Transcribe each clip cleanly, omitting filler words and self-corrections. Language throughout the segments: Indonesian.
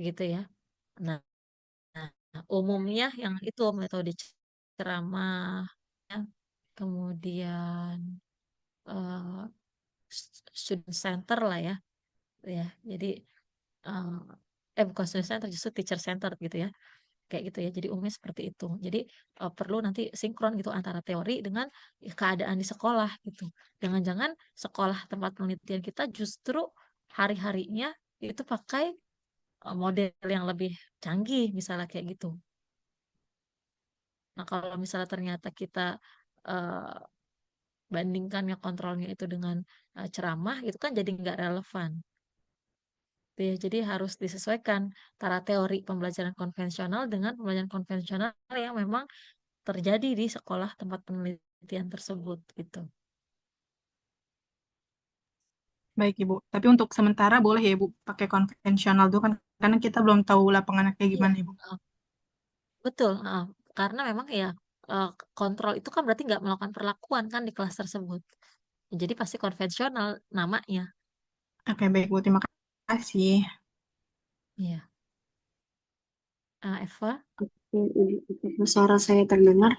gitu ya. Nah, umumnya yang itu metode ceramah, ya, kemudian eh, student center lah ya, ya. Jadi eh bukan student center, justru teacher center gitu ya, kayak gitu ya. Jadi umumnya seperti itu. Jadi perlu nanti sinkron gitu antara teori dengan keadaan di sekolah gitu. Jangan-jangan sekolah tempat penelitian kita justru hari-harinya itu pakai model yang lebih canggih, misalnya kayak gitu. Nah, kalau misalnya ternyata kita eh, bandingkan ya kontrolnya itu dengan ceramah, itu kan jadi nggak relevan. Gitu ya. Jadi harus disesuaikan antara teori pembelajaran konvensional dengan pembelajaran konvensional yang memang terjadi di sekolah tempat penelitian tersebut gitu. Baik Ibu. Tapi untuk sementara boleh ya Ibu pakai konvensional dulu kan karena kita belum tahu lapangannya kayak Iya, gimana Ibu. betul. Karena memang ya eh, kontrol itu kan berarti nggak melakukan perlakuan kan di kelas tersebut. Jadi pasti konvensional namanya. Oke, baik Bu. Terima kasih. Iya. Eva, Suara saya terdengar.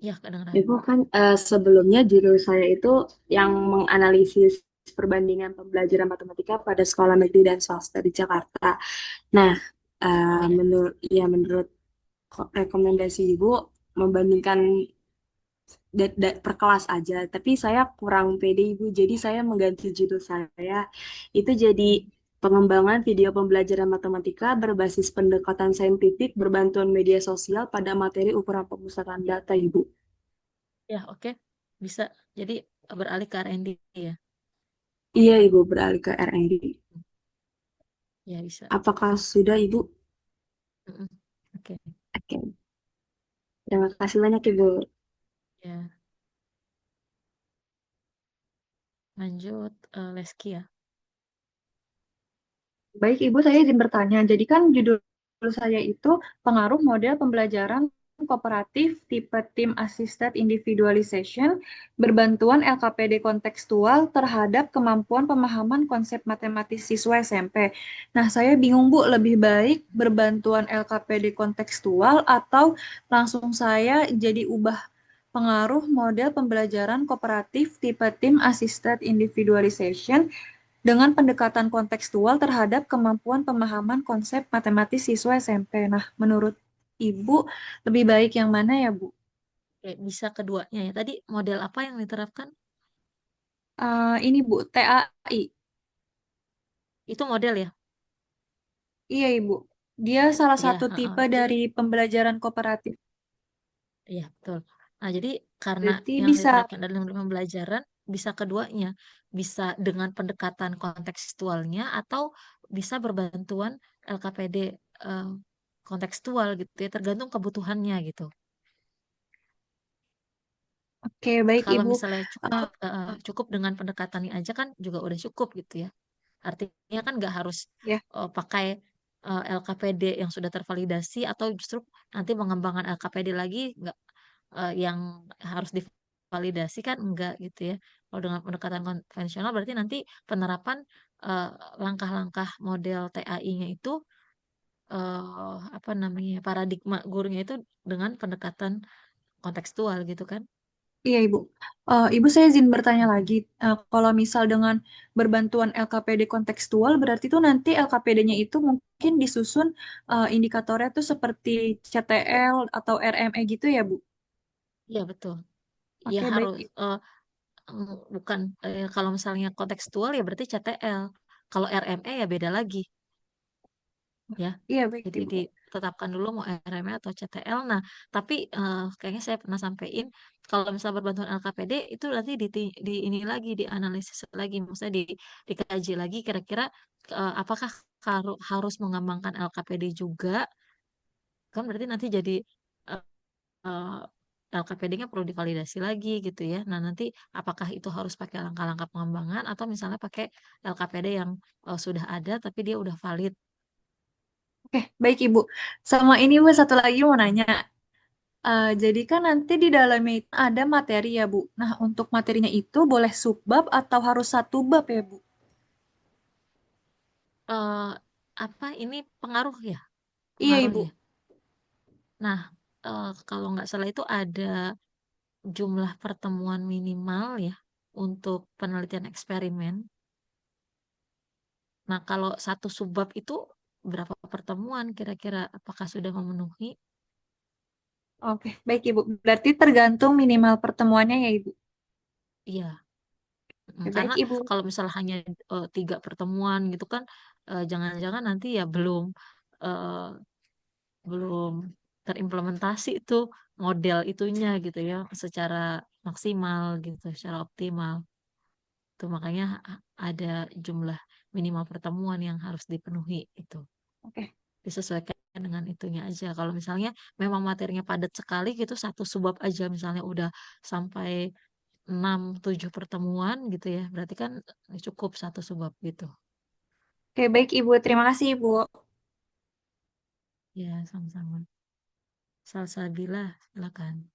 ya kedengeran. Itu kan sebelumnya judul saya itu yang menganalisis perbandingan pembelajaran matematika pada sekolah negeri dan swasta di Jakarta. Nah, Oh ya. menurut rekomendasi Ibu membandingkan per kelas aja, tapi saya kurang pede Ibu, jadi saya mengganti judul saya itu jadi pengembangan video pembelajaran matematika berbasis pendekatan saintifik berbantuan media sosial pada materi ukuran pemusatan data Ibu. Ya, oke. Bisa. Jadi beralih ke R&D ya. Iya Ibu beralih ke R&D. Ya, bisa. Apakah sudah Ibu? Mm-mm. Oke. Oke, terima kasih banyak Ibu. Ya, lanjut Leski ya. Baik, Ibu, saya izin bertanya. Jadi kan judul saya itu pengaruh model pembelajaran kooperatif tipe Team Assisted Individualization berbantuan LKPD kontekstual terhadap kemampuan pemahaman konsep matematis siswa SMP. Nah, saya bingung, Bu, lebih baik berbantuan LKPD kontekstual atau langsung saya jadi ubah pengaruh model pembelajaran kooperatif tipe Team Assisted Individualization dengan pendekatan kontekstual terhadap kemampuan pemahaman konsep matematis siswa SMP. Nah, menurut Ibu, lebih baik yang mana ya, Bu? Oke, bisa keduanya ya. Tadi model apa yang diterapkan? Ini, Bu, TAI. Itu model ya? Iya, Ibu. Dia salah Iya, satu heeh. tipe Jadi, dari pembelajaran kooperatif. iya betul. Nah, jadi karena Berarti yang bisa, diterapkan dalam pembelajaran bisa keduanya. Bisa dengan pendekatan kontekstualnya atau bisa berbantuan LKPD eh, kontekstual gitu ya, tergantung kebutuhannya gitu. oke, baik, Kalau Ibu. misalnya Eh, cukup dengan pendekatan ini aja kan juga udah cukup gitu ya. Artinya kan nggak harus ya, pakai LKPD yang sudah tervalidasi atau justru nanti mengembangkan LKPD lagi nggak yang harus divalidasi kan enggak gitu ya. Kalau dengan pendekatan konvensional berarti nanti penerapan eh, langkah-langkah model TAI-nya itu apa namanya paradigma gurunya itu dengan pendekatan kontekstual gitu kan. iya, Ibu. Ibu, saya izin bertanya Mm-mm. lagi. Kalau misal dengan berbantuan LKPD kontekstual, berarti itu nanti LKPD-nya itu mungkin disusun indikatornya tuh seperti CTL atau RME gitu ya, Bu? Iya betul. Ya Oke, baik, harus Ibu. bukan kalau misalnya kontekstual ya berarti CTL. Kalau RME ya beda lagi ya. Iya, baik, Jadi Ibu. ditetapkan dulu mau RME atau CTL. Nah, tapi kayaknya saya pernah sampaikan kalau misalnya berbantuan LKPD itu nanti di ini lagi dianalisis lagi, maksudnya dikaji lagi kira-kira apakah harus mengembangkan LKPD juga kan berarti nanti jadi eh, LKPD-nya perlu divalidasi lagi gitu ya. Nah, nanti apakah itu harus pakai langkah-langkah pengembangan atau misalnya pakai LKPD yang sudah ada tapi dia udah valid. Oke, baik, Ibu. Sama ini, Bu, satu lagi mau nanya. Jadi kan nanti di dalamnya itu ada materi ya, Bu. Nah, untuk materinya itu boleh subbab atau harus satu bab ya, Bu? eh, apa ini pengaruh ya? Iya, Pengaruh Ibu. ya. Nah, kalau nggak salah itu ada jumlah pertemuan minimal ya untuk penelitian eksperimen. Nah, kalau satu subbab itu berapa pertemuan kira-kira? Apakah sudah memenuhi? Oke, baik Ibu. Berarti tergantung minimal pertemuannya ya Ibu. Iya. Oke, baik Karena Ibu. kalau misalnya hanya 3 pertemuan gitu kan, jangan-jangan nanti ya eh, belum terimplementasi itu model itunya gitu ya secara maksimal gitu, secara optimal. Tuh makanya ada jumlah minimal pertemuan yang harus dipenuhi itu. Oke. Disesuaikan dengan itunya aja. Kalau misalnya memang materinya padat sekali gitu, satu subbab aja misalnya udah sampai 6 7 pertemuan gitu ya, berarti kan cukup satu subbab gitu. Oke, baik Ibu. Terima kasih Ibu. Ya, sama-sama. Salsabila, silakan.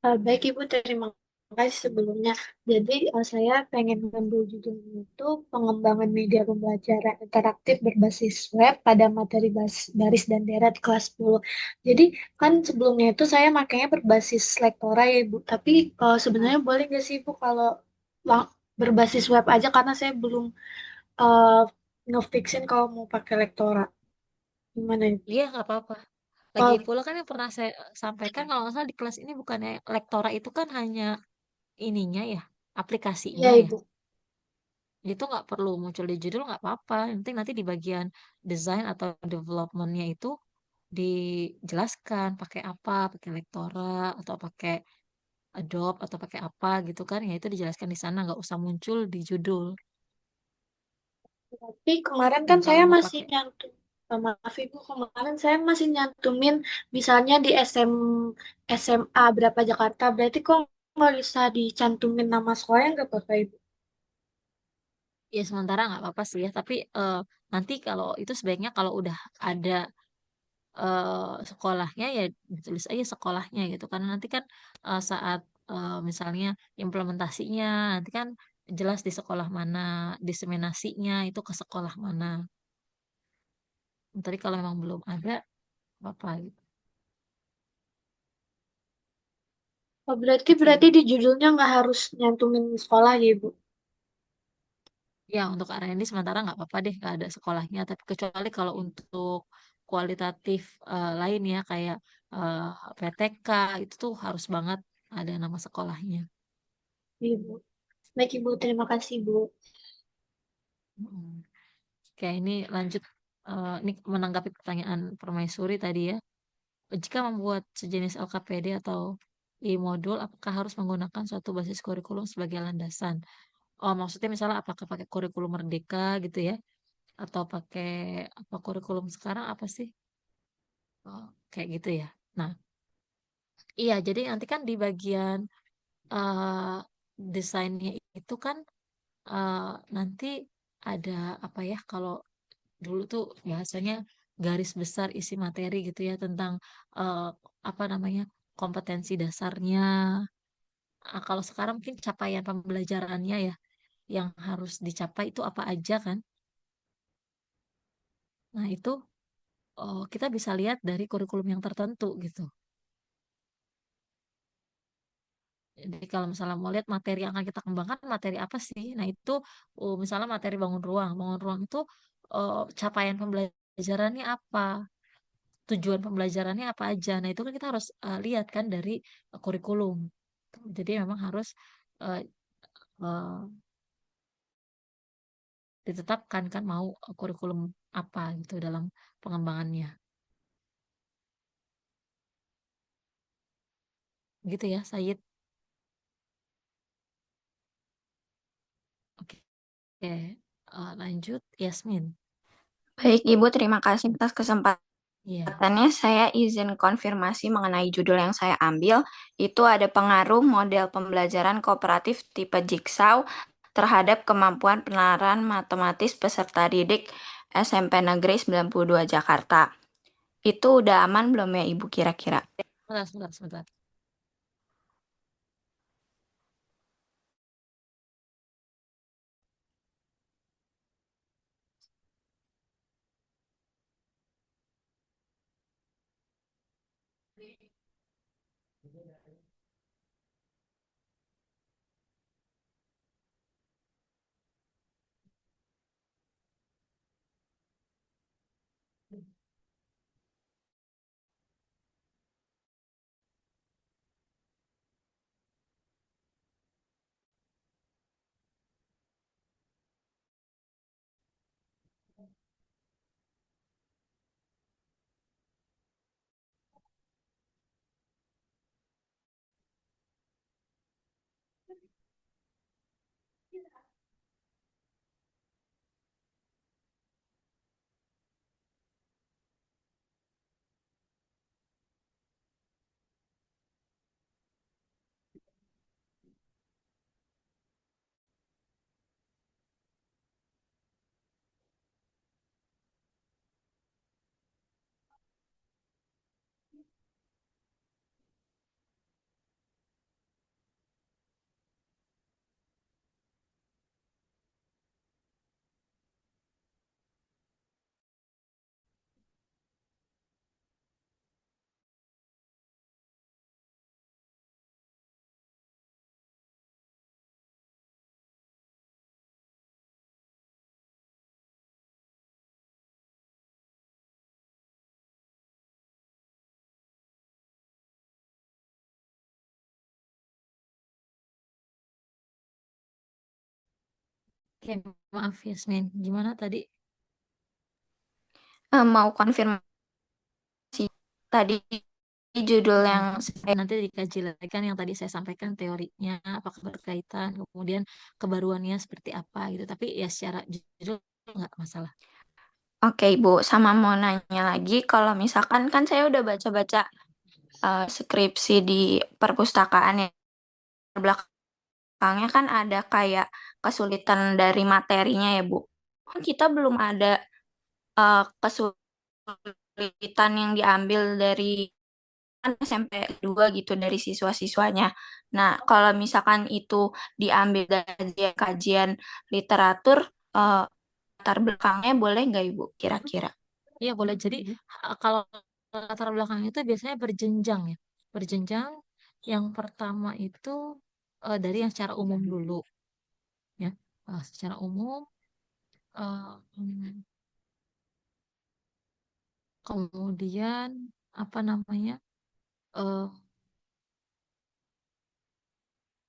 Baik Ibu, terima kasih sebelumnya. Jadi saya pengen ngambil judulnya itu pengembangan media pembelajaran interaktif berbasis web pada materi baris dan deret kelas 10. Jadi kan sebelumnya itu saya makanya berbasis Lektora ya Ibu. Tapi sebenarnya boleh nggak sih Ibu kalau berbasis web aja karena saya belum uh, ngefixin kalau mau pakai Lektora. Gimana Ibu? Iya, nggak apa-apa. Lagi Oh pula kan yang pernah saya sampaikan kalau nggak salah di kelas ini bukannya Lektora itu kan hanya ininya ya, iya aplikasinya ya. Ibu. Itu nggak perlu muncul di judul nggak apa-apa. Yang penting nanti di bagian desain atau developmentnya itu dijelaskan pakai apa, pakai Lektora atau pakai Adobe atau pakai apa gitu kan. Ya itu dijelaskan di sana, nggak usah muncul di judul. Tapi kemarin Dan kan kalau saya mau masih pakai, maaf Ibu, kemarin saya masih nyantumin misalnya di SMA berapa Jakarta, berarti kok nggak bisa dicantumin nama sekolahnya nggak apa-apa Ibu? ya sementara nggak apa-apa sih ya. Tapi nanti kalau itu sebaiknya kalau udah ada sekolahnya ya ditulis aja sekolahnya gitu karena nanti kan saat misalnya implementasinya nanti kan jelas di sekolah mana, diseminasinya itu ke sekolah mana. Tapi kalau memang belum ada apa-apa gitu. Oh, berarti Gitu ya. berarti di judulnya nggak harus nyantumin sekolah ya Ibu? Ya untuk R&D sementara nggak apa-apa deh nggak ada sekolahnya tapi kecuali kalau untuk kualitatif lain ya kayak eh, PTK itu tuh harus banget ada nama sekolahnya. Ibu. Baik Ibu, terima kasih Ibu. Mm. Oke, ini lanjut. Ini menanggapi pertanyaan Permaisuri tadi ya. Jika membuat sejenis LKPD atau e-modul, apakah harus menggunakan suatu basis kurikulum sebagai landasan? Oh, maksudnya misalnya apakah pakai kurikulum Merdeka gitu ya? Atau pakai apa kurikulum sekarang apa sih? Oh, kayak gitu ya. Nah, iya, jadi nanti kan di bagian eh, desainnya itu kan eh, nanti ada apa ya? Kalau dulu tuh bahasanya garis besar isi materi gitu ya tentang eh, apa namanya kompetensi dasarnya. Kalau sekarang mungkin capaian pembelajarannya ya yang harus dicapai itu apa aja kan? Nah itu kita bisa lihat dari kurikulum yang tertentu gitu. Jadi kalau misalnya mau lihat materi yang akan kita kembangkan materi apa sih? Nah itu misalnya materi bangun ruang. Bangun ruang itu capaian pembelajarannya apa? Tujuan pembelajarannya apa aja. Nah, itu kan kita harus lihat kan dari kurikulum. Jadi memang harus eh, eh, ditetapkan kan mau kurikulum apa gitu dalam pengembangannya. Gitu ya, Sayid. Oke. Oke. Lanjut, Yasmin. Baik, Ibu, terima kasih atas Iya. kesempatannya. Saya izin konfirmasi mengenai judul yang saya ambil. Itu ada pengaruh model pembelajaran kooperatif tipe Jigsaw terhadap kemampuan penalaran matematis peserta didik SMP Negeri 92 Jakarta. Itu udah aman belum ya, Ibu, kira-kira? Sebentar, sebentar, sebentar. Oke, maaf Yasmin. Gimana tadi? Mau konfirmasi tadi judul yang Nanti dikaji lagi kan yang tadi saya sampaikan teorinya apakah berkaitan, kemudian kebaruannya seperti apa gitu. Tapi ya secara judul nggak masalah. Oke, Ibu, sama mau nanya lagi, kalau misalkan kan saya udah baca-baca skripsi di perpustakaan ya, belakangnya kan ada kayak kesulitan dari materinya ya, Bu. Kan kita belum ada kesulitan yang diambil dari kan SMP 2 gitu dari siswa-siswanya. Nah, kalau misalkan itu diambil dari kajian literatur, eh, latar belakangnya boleh nggak, Ibu, kira-kira? Iya boleh. Jadi kalau latar belakang itu biasanya berjenjang ya. Berjenjang. Yang pertama itu dari yang secara umum dulu ya. Secara umum hmm, kemudian apa namanya? eh,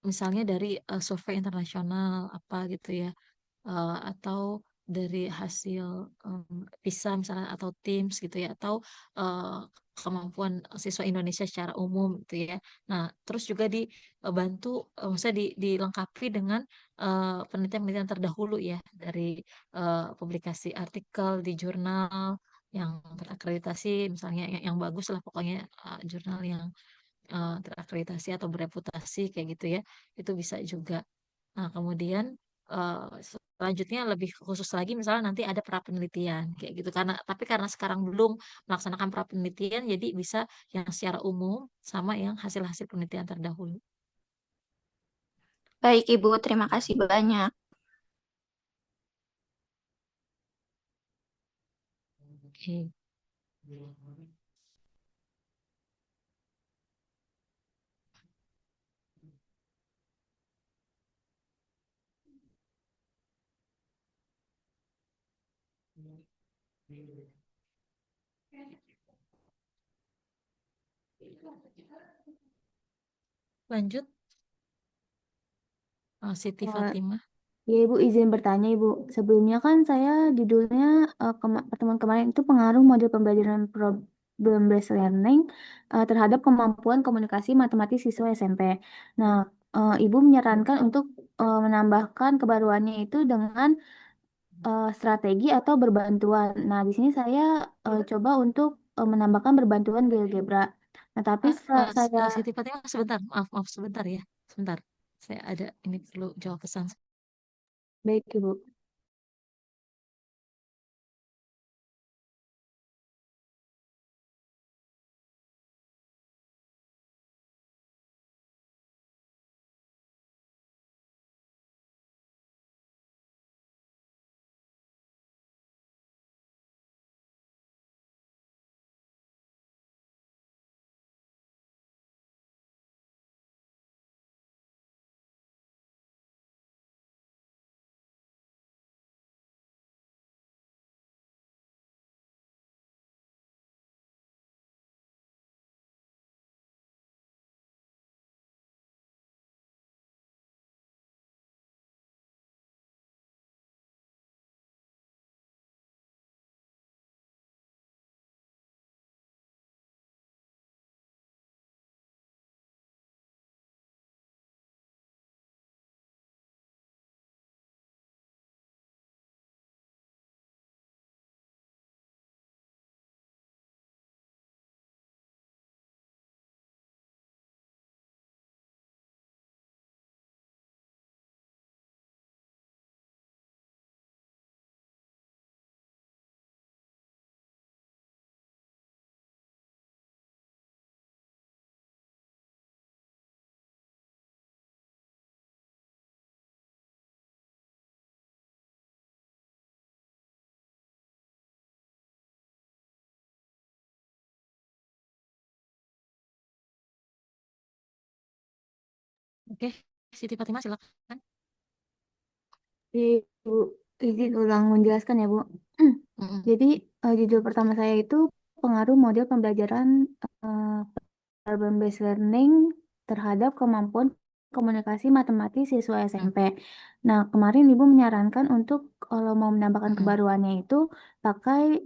Misalnya dari survei internasional apa gitu ya. Atau dari hasil PISA misalnya atau TIMSS gitu ya atau eh, kemampuan siswa Indonesia secara umum gitu ya. Nah, terus juga dibantu maksudnya dilengkapi dengan penelitian-penelitian terdahulu ya dari publikasi artikel di jurnal yang terakreditasi misalnya yang bagus lah pokoknya jurnal yang terakreditasi atau bereputasi kayak gitu ya. Itu bisa juga. Nah, kemudian selanjutnya lebih khusus lagi misalnya nanti ada pra penelitian kayak gitu karena sekarang belum melaksanakan pra penelitian jadi bisa yang secara umum sama yang hasil-hasil penelitian terdahulu. Baik, Ibu, terima kasih banyak. Oke. Lanjut Siti Eh, Fatimah. Ya, Ibu izin bertanya, Ibu. Sebelumnya kan saya judulnya pertemuan kemarin itu pengaruh model pembelajaran problem based learning terhadap kemampuan komunikasi matematis siswa SMP. Nah, Ibu menyarankan untuk menambahkan kebaruannya itu dengan strategi atau berbantuan. Nah, di sini saya coba untuk menambahkan berbantuan GeoGebra. Nah, tapi setelah saya Siti Fatimah sebentar, maaf sebentar ya, sebentar. Saya ada ini perlu jawab pesan. baik, Ibu. Oke, Siti Fatimah silakan. Ibu, izin ulang menjelaskan ya, Bu. Mm-mm. Jadi, judul pertama saya itu pengaruh model pembelajaran eh, problem-based learning terhadap kemampuan komunikasi matematis siswa SMP. Nah, kemarin Ibu menyarankan untuk kalau mau menambahkan Mm-mm. kebaruannya itu pakai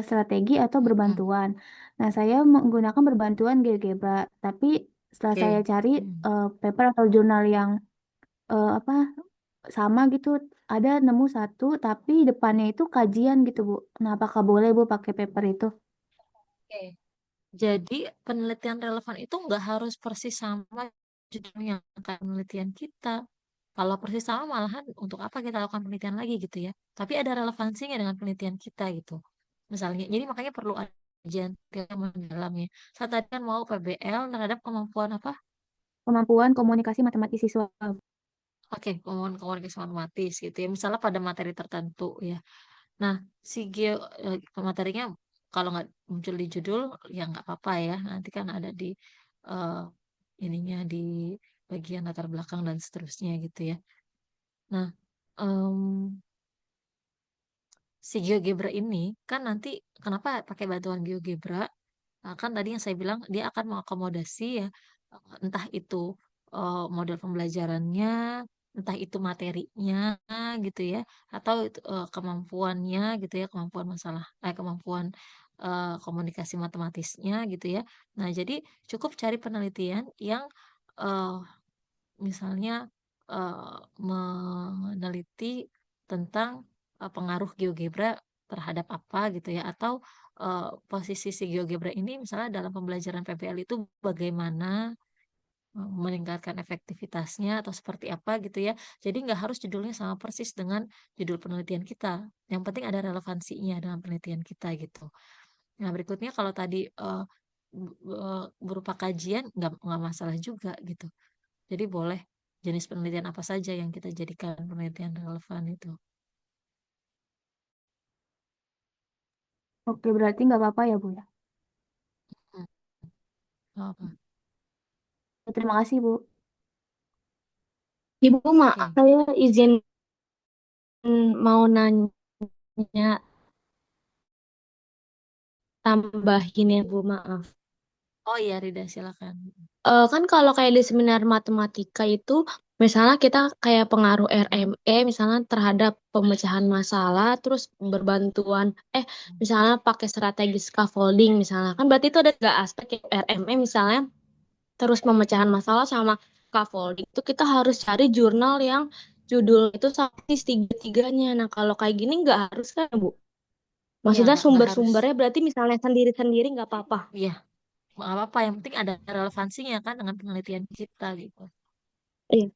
strategi atau Mm-mm. berbantuan. Nah, saya menggunakan berbantuan GeoGebra, tapi setelah Oke. saya cari Mm. paper atau jurnal yang apa sama gitu, ada nemu satu tapi depannya itu kajian gitu, Bu. Nah, apakah boleh Bu pakai paper itu? Oke. Jadi penelitian relevan itu nggak harus persis sama judulnya kayak penelitian kita. Kalau persis sama malahan untuk apa kita lakukan penelitian lagi gitu ya. Tapi ada relevansinya dengan penelitian kita gitu. Misalnya, jadi makanya perlu ada kajian yang mendalamnya. Saya tadi kan mau PBL terhadap kemampuan apa? Kemampuan komunikasi matematis siswa. Oke, kemampuan komunikasi matematis gitu ya. Misalnya pada materi tertentu ya. Nah, si materinya kalau nggak muncul di judul ya nggak apa-apa ya. Nanti kan ada di eh, ininya di bagian latar belakang dan seterusnya gitu ya. Nah, em, si GeoGebra ini kan nanti kenapa pakai bantuan GeoGebra? Nah, kan tadi yang saya bilang dia akan mengakomodasi ya entah itu model pembelajarannya, entah itu materinya gitu ya, atau itu, kemampuannya gitu ya, kemampuan komunikasi matematisnya gitu ya. Nah, jadi cukup cari penelitian yang eh, misalnya meneliti tentang pengaruh GeoGebra terhadap apa gitu ya, atau posisi si GeoGebra ini misalnya dalam pembelajaran PBL itu bagaimana meningkatkan efektivitasnya atau seperti apa gitu ya. Jadi nggak harus judulnya sama persis dengan judul penelitian kita. Yang penting ada relevansinya dengan penelitian kita gitu. Nah, berikutnya kalau tadi berupa kajian nggak masalah juga gitu. Jadi boleh jenis penelitian apa saja yang kita jadikan penelitian relevan itu. Oke, berarti nggak apa-apa ya, Bu ya. Hmm, nggak apa. Terima kasih, Bu. Ibu, maaf, Oke. saya izin mau nanya tambahin ya Bu, maaf. Oh iya, Rida, silakan. Kan kalau kayak di seminar matematika itu, misalnya kita kayak pengaruh RME, misalnya terhadap pemecahan masalah, terus berbantuan, misalnya pakai strategi scaffolding, misalnya. Kan berarti itu ada 3 aspek ya, RME misalnya, terus pemecahan masalah sama scaffolding. Itu kita harus cari jurnal yang judul itu sama tiga-tiganya. Nah, kalau kayak gini nggak harus kan, Bu? Iya, Maksudnya nggak harus. sumber-sumbernya berarti misalnya sendiri-sendiri nggak apa-apa. Iya, nggak apa-apa. Yang penting ada relevansinya kan dengan penelitian kita gitu. Iya.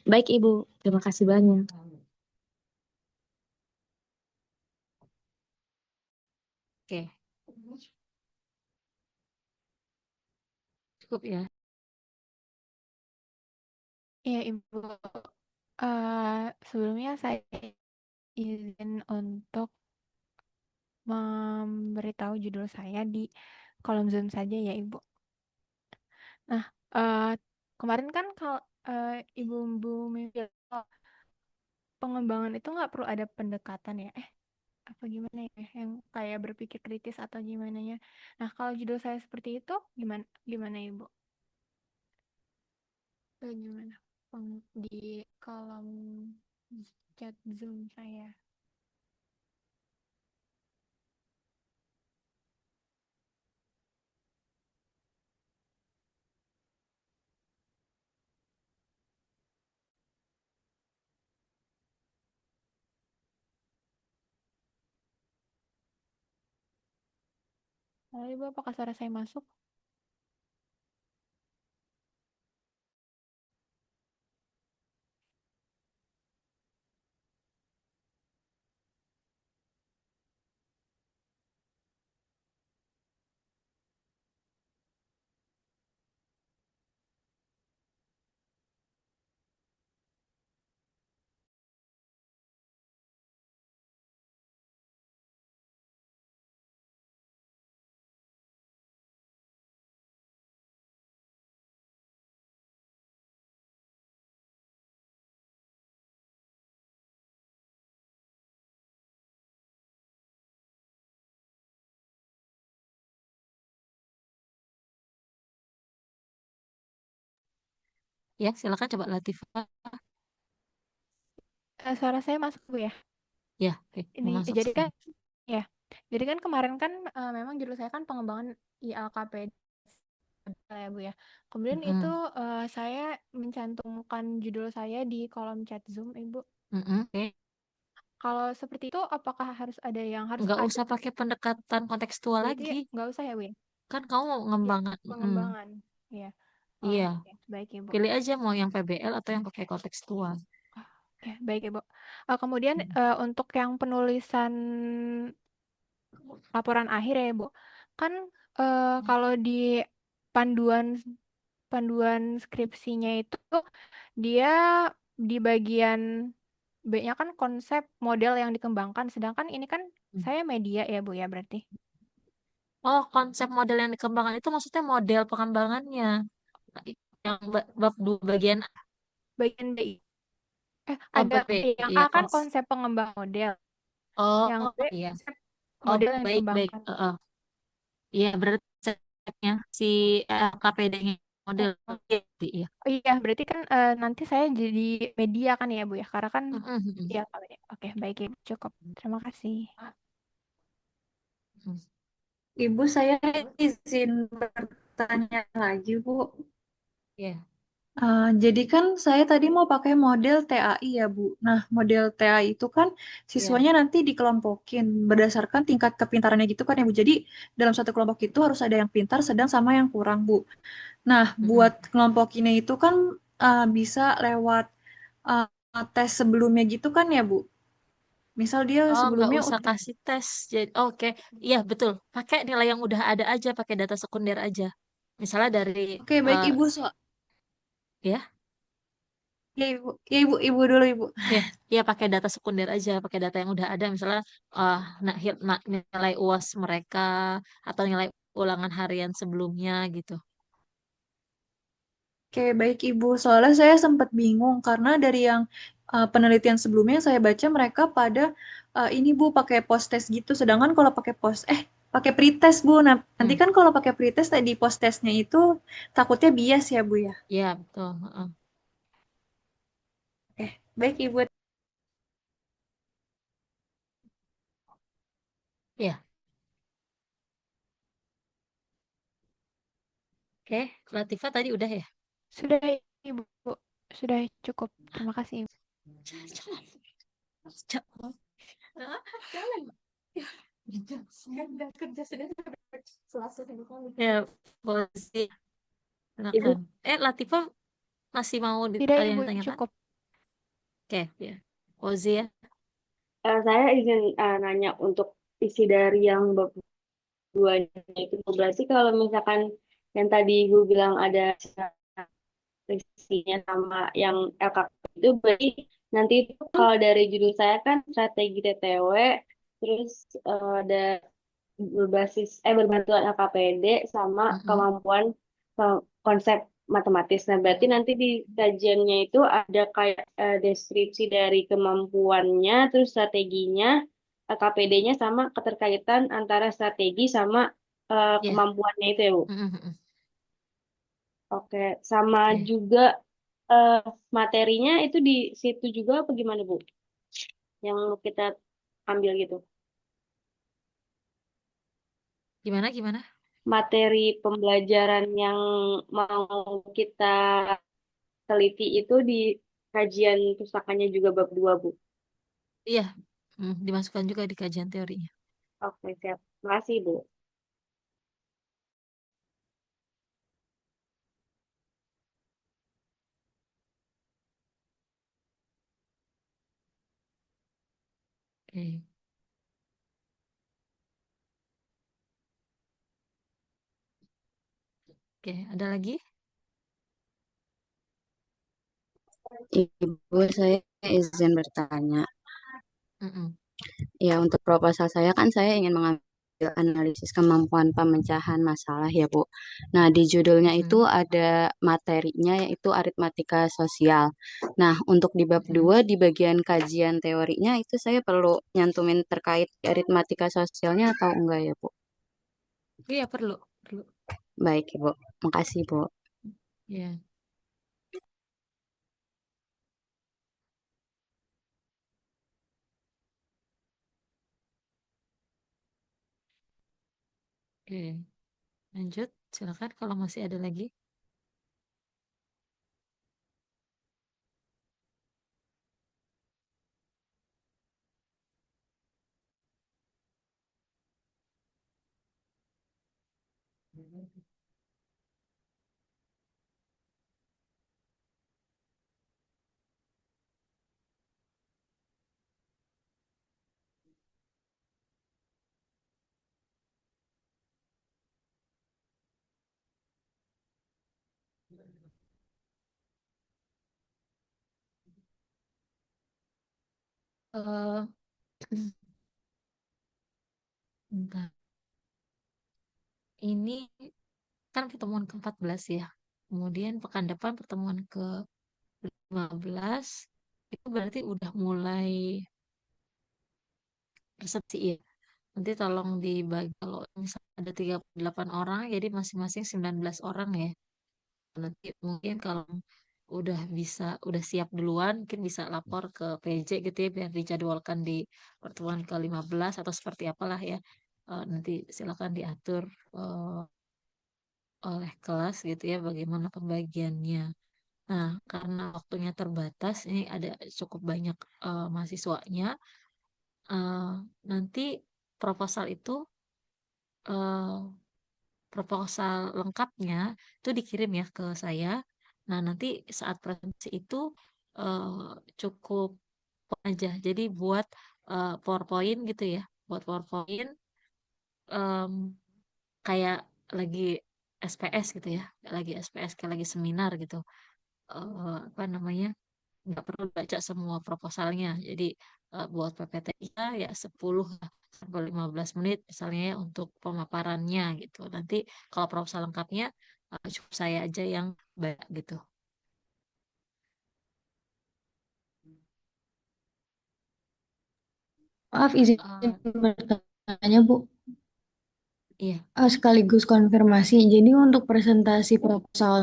Baik, Ibu. Terima kasih banyak. Oke, cukup ya. Iya, Ibu. Sebelumnya saya izin untuk memberitahu judul saya di kolom Zoom saja ya, Ibu. Nah, eh, kemarin kan kalau Ibu Mimi bilang kalau pengembangan itu nggak perlu ada pendekatan ya. Apa gimana ya? Yang kayak berpikir kritis atau gimana ya. Nah, kalau judul saya seperti itu, gimana gimana Ibu? Bagaimana? Di kolom chat Zoom saya. Halo Ibu, apakah suara saya masuk? Ya, silakan coba Latifah. Suara saya masuk Bu ya? Ya, oke, mau Ini masuk jadi kan sedikit. ya. Jadi kan kemarin kan memang judul saya kan pengembangan ILKPD ya Bu ya. Kemudian itu saya mencantumkan judul saya di kolom chat Zoom Ibu. Oke. Kalau seperti itu apakah harus ada yang harus Nggak ada? usah pakai pendekatan kontekstual Berarti lagi. nggak usah ya Bu ya? Kan kamu mau Ya, ngembangkan. pengembangan. Iya. Oh, Iya, oke. Baik Ibu. pilih aja mau yang PBL atau yang pakai kontekstual. Ya, baik Ibu. Kemudian untuk yang penulisan laporan akhir ya Bu, kan kalau di panduan panduan skripsinya itu dia di bagian B-nya kan konsep model yang dikembangkan, sedangkan ini kan saya media ya Bu ya berarti. Oh, konsep model yang dikembangkan itu maksudnya model pengembangannya. Yang bab 2 bagian A. Bagian B. Oh, Ada B. yang Iya, A kan konsep pengembang model, yang Oh, B iya. konsep Oh, model yang baik, baik. dikembangkan. Iya, berarti konsepnya si KPD-nya model. Oh, Iya. iya, berarti kan nanti saya jadi media kan ya Bu ya, karena kan Mm-mm. ya kalau ya. Oke, baik Ibu, cukup. Terima kasih. Ibu, saya izin bertanya lagi, Bu. Iya. Jadi kan saya tadi mau pakai model TAI ya, Bu. Nah, model TAI itu kan siswanya nanti dikelompokin berdasarkan tingkat kepintarannya gitu kan ya, Bu. Jadi dalam satu kelompok itu harus ada yang pintar, sedang sama yang kurang, Bu. Nah, buat kelompokinnya itu kan bisa lewat uh, tes sebelumnya gitu kan ya, Bu. Misal dia Oh, nggak sebelumnya usah udah. kasih tes. Jadi, oke. Iya, betul. Pakai nilai yang udah ada aja, pakai data sekunder aja. Misalnya dari, Oke, baik eh, Ibu. ya, Ya, Ibu dulu, Ibu. ya, ya pakai data sekunder aja, pakai data yang udah ada. Misalnya, nilai UAS mereka atau nilai ulangan harian sebelumnya gitu. Oke, baik Ibu. Soalnya saya sempat bingung karena dari yang penelitian sebelumnya saya baca mereka pada ini Bu pakai post test gitu. Sedangkan kalau pakai pretest Bu. Nah, nanti kan kalau pakai pretest tadi post testnya itu takutnya bias ya Bu ya. Iya, betul. Oke, baik Ibu. Ya, oke. Latifah tadi udah ya? Sudah Ibu, sudah cukup. Terima kasih Ibu. Jangan. Ya, posisi. Silakan. Latifah masih mau Tidak ada yang Ibu, ditanyakan? cukup. Oke, ya. Ozi ya. Saya izin nanya untuk isi dari yang bab 2 itu berarti kalau misalkan yang tadi Ibu bilang ada isinya sama yang LKP itu berarti nanti itu kalau dari judul saya kan strategi TTW terus ada berbantuan LKPD sama kemampuan konsep matematis. Nah, berarti nanti di kajiannya itu ada kayak deskripsi dari kemampuannya, terus strateginya, LKPD-nya sama keterkaitan antara strategi sama kemampuannya itu ya, Bu. Oke, sama juga eh, materinya itu di situ juga apa gimana, Bu? Yang kita ambil gitu. Gimana? Materi pembelajaran yang mau kita teliti itu di kajian pustakanya juga bab 2 Bu. Iya, dimasukkan juga di kajian teorinya. Oke, siap. Makasih, Bu. Oke. Oke, ada lagi? Ibu, saya izin bertanya. Ya, untuk proposal saya kan saya ingin mengambil analisis kemampuan pemecahan masalah ya, Bu. Nah, di judulnya itu ada materinya yaitu aritmatika sosial. Nah, untuk di bab 2 di bagian kajian teorinya itu saya perlu nyantumin terkait aritmatika sosialnya atau enggak ya, Bu? Iya, perlu. Baik, Ibu. Makasih, Bu. Ya. Oke, lanjut. Silakan kalau masih ada lagi. Eh, bentar. Ini kan pertemuan ke-14 ya. Kemudian pekan depan pertemuan ke-15 itu berarti udah mulai resepsi ya. Nanti tolong dibagi kalau misalnya ada 38 orang jadi masing-masing 19 orang ya. Nanti mungkin kalau udah siap duluan mungkin bisa lapor ke PJ gitu ya biar dijadwalkan di pertemuan ke-15 atau seperti apalah ya. Nanti silakan diatur eh, oleh kelas gitu ya bagaimana pembagiannya. Nah, karena waktunya terbatas, ini ada cukup banyak mahasiswanya. eh, Nanti proposal itu eh, proposal lengkapnya itu dikirim ya ke saya. Nah, nanti saat presentasi itu eh, cukup aja. Jadi buat PowerPoint gitu ya, buat PowerPoint em, kayak lagi SPS gitu ya, kayak lagi SPS kayak lagi seminar gitu. Apa namanya? Nggak perlu baca semua proposalnya. Jadi buat PPT-nya ya 10 lah, sampai 15 menit misalnya ya untuk pemaparannya gitu. Nanti kalau proposal lengkapnya cukup saya aja yang baca gitu. Maaf izin Eh, bertanya Bu. iya, Sekaligus konfirmasi. Jadi untuk presentasi proposal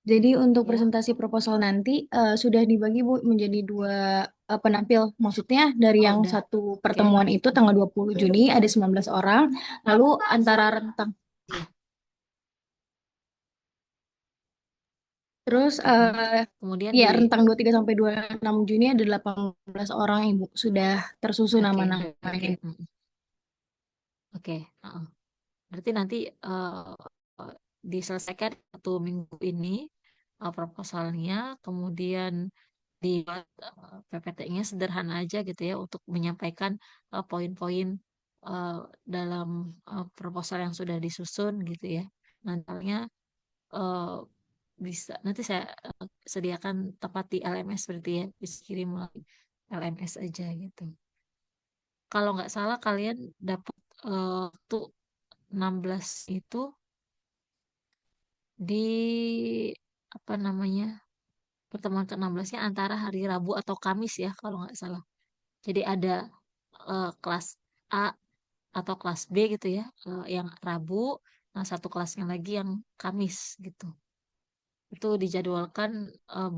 Jadi untuk ya. presentasi proposal nanti sudah dibagi Bu menjadi dua penampil. Maksudnya dari Oh, yang udah. satu Oke. pertemuan itu tanggal 20 Juni ada 19 orang. Lalu antara rentang Iya. terus Mm-mm. Kemudian ya di rentang 23 sampai 26 Juni ada 18 orang Ibu sudah tersusun oke, oke. nama-namanya. Mm-mm. Oke, heeh. Berarti nanti eh, diselesaikan 1 minggu ini proposalnya, kemudian dibuat PPT-nya sederhana aja gitu ya untuk menyampaikan poin-poin eh, dalam proposal yang sudah disusun gitu ya. Nantinya eh, bisa nanti saya sediakan tempat di LMS berarti ya bisa kirim melalui LMS aja gitu. Kalau nggak salah kalian dapat waktu 16 itu di apa namanya pertemuan ke-16-nya antara hari Rabu atau Kamis ya kalau nggak salah. Jadi ada kelas A atau kelas B gitu ya, yang Rabu, nah satu kelasnya lagi yang Kamis gitu. Itu dijadwalkan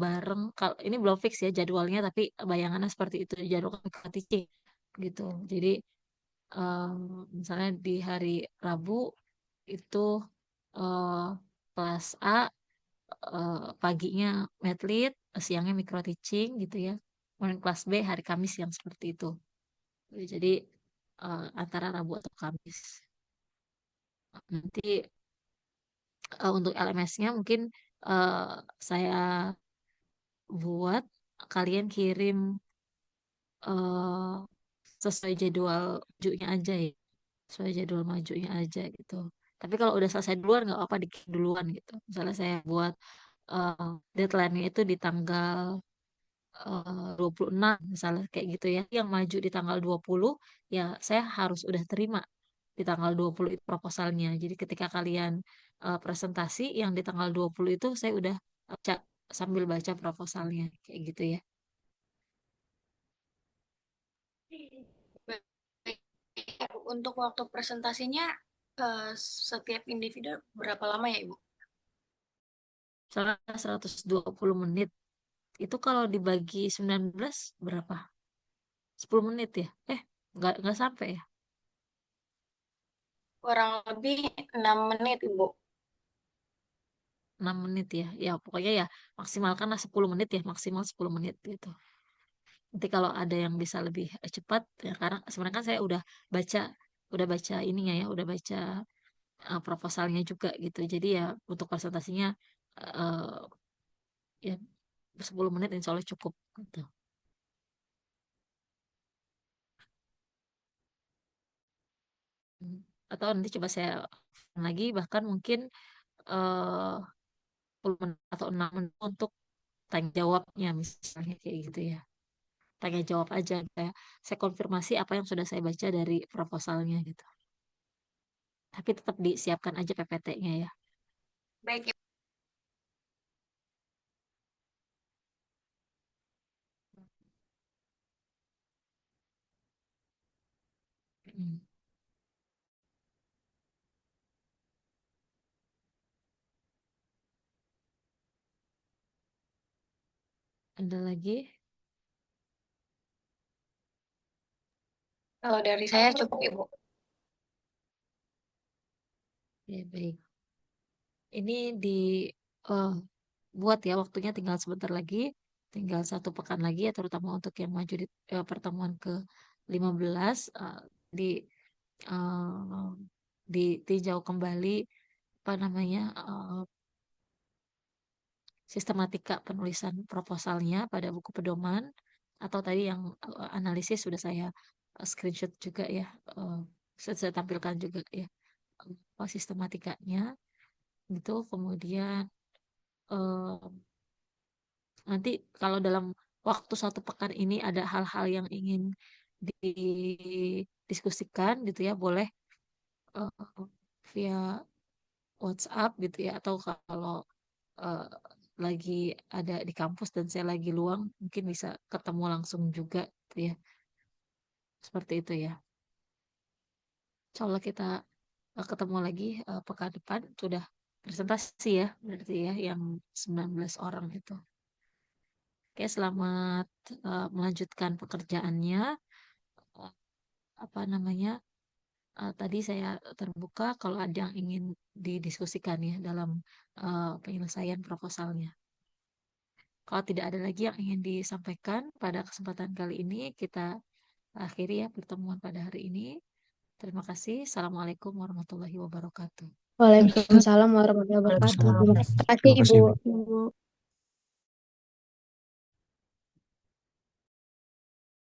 bareng. Kalau ini belum fix ya jadwalnya, tapi bayangannya seperti itu dijadwalkan ke teaching gitu. Jadi eh, misalnya di hari Rabu itu eh, kelas A paginya medlit, siangnya micro teaching gitu ya. Kemudian kelas B hari Kamis yang seperti itu. Jadi antara Rabu atau Kamis. Nanti untuk LMS-nya mungkin eh, saya buat kalian kirim eh, sesuai jadwal majunya aja ya. Sesuai jadwal majunya aja gitu. Tapi kalau udah selesai duluan nggak apa-apa dikirim duluan gitu. Misalnya saya buat deadline-nya itu di tanggal 26 misalnya kayak gitu ya. Yang maju di tanggal 20 ya saya harus udah terima di tanggal 20 itu proposalnya. Jadi ketika kalian presentasi yang di tanggal 20 itu saya udah baca sambil baca proposalnya kayak gitu ya. Untuk waktu presentasinya setiap individu berapa lama ya Ibu? Soalnya 120 menit. Itu kalau dibagi 19 berapa? 10 menit ya? Nggak sampai ya? Kurang lebih 6 menit, Ibu. 6 menit ya. Ya pokoknya ya maksimalkanlah 10 menit ya, maksimal 10 menit gitu. Nanti kalau ada yang bisa lebih cepat ya, karena sebenarnya kan saya udah baca ininya ya, udah baca proposalnya juga gitu. Jadi ya untuk presentasinya eh, ya 10 menit insya Allah cukup gitu. Atau nanti coba saya lagi bahkan mungkin eh 10 menit atau 6 menit untuk tanya jawabnya misalnya kayak gitu ya. Tanya jawab aja kayak saya konfirmasi apa yang sudah saya baca dari proposalnya gitu. Tapi tetap disiapkan aja PPT-nya ya. Baik, Ibu. Mm. Ada lagi? Kalau dari saya cukup, Ibu. Ya, baik. Ini di eh, buat ya waktunya tinggal sebentar lagi, tinggal 1 pekan lagi ya terutama untuk yang maju di pertemuan ke-15 di eh, ditinjau kembali apa namanya sistematika penulisan proposalnya pada buku pedoman atau tadi yang analisis sudah saya screenshot juga ya, sudah saya tampilkan juga ya sistematikanya gitu. Kemudian eh, nanti kalau dalam waktu 1 pekan ini ada hal-hal yang ingin didiskusikan gitu ya, boleh eh, via WhatsApp gitu ya, atau kalau eh, lagi ada di kampus dan saya lagi luang, mungkin bisa ketemu langsung juga gitu ya, seperti itu ya. Insya Allah kita ketemu lagi pekan depan, sudah presentasi ya berarti ya yang 19 orang itu. Oke, selamat melanjutkan pekerjaannya. Eh, Apa namanya? Tadi saya terbuka kalau ada yang ingin didiskusikan ya dalam penyelesaian proposalnya. Kalau tidak ada lagi yang ingin disampaikan pada kesempatan kali ini, kita akhiri ya pertemuan pada hari ini. Terima kasih. Assalamualaikum warahmatullahi wabarakatuh. Waalaikumsalam warahmatullahi wabarakatuh. Waalaikumsalam. Terima kasih, Terima kasih, Ibu. Ibu. Ibu.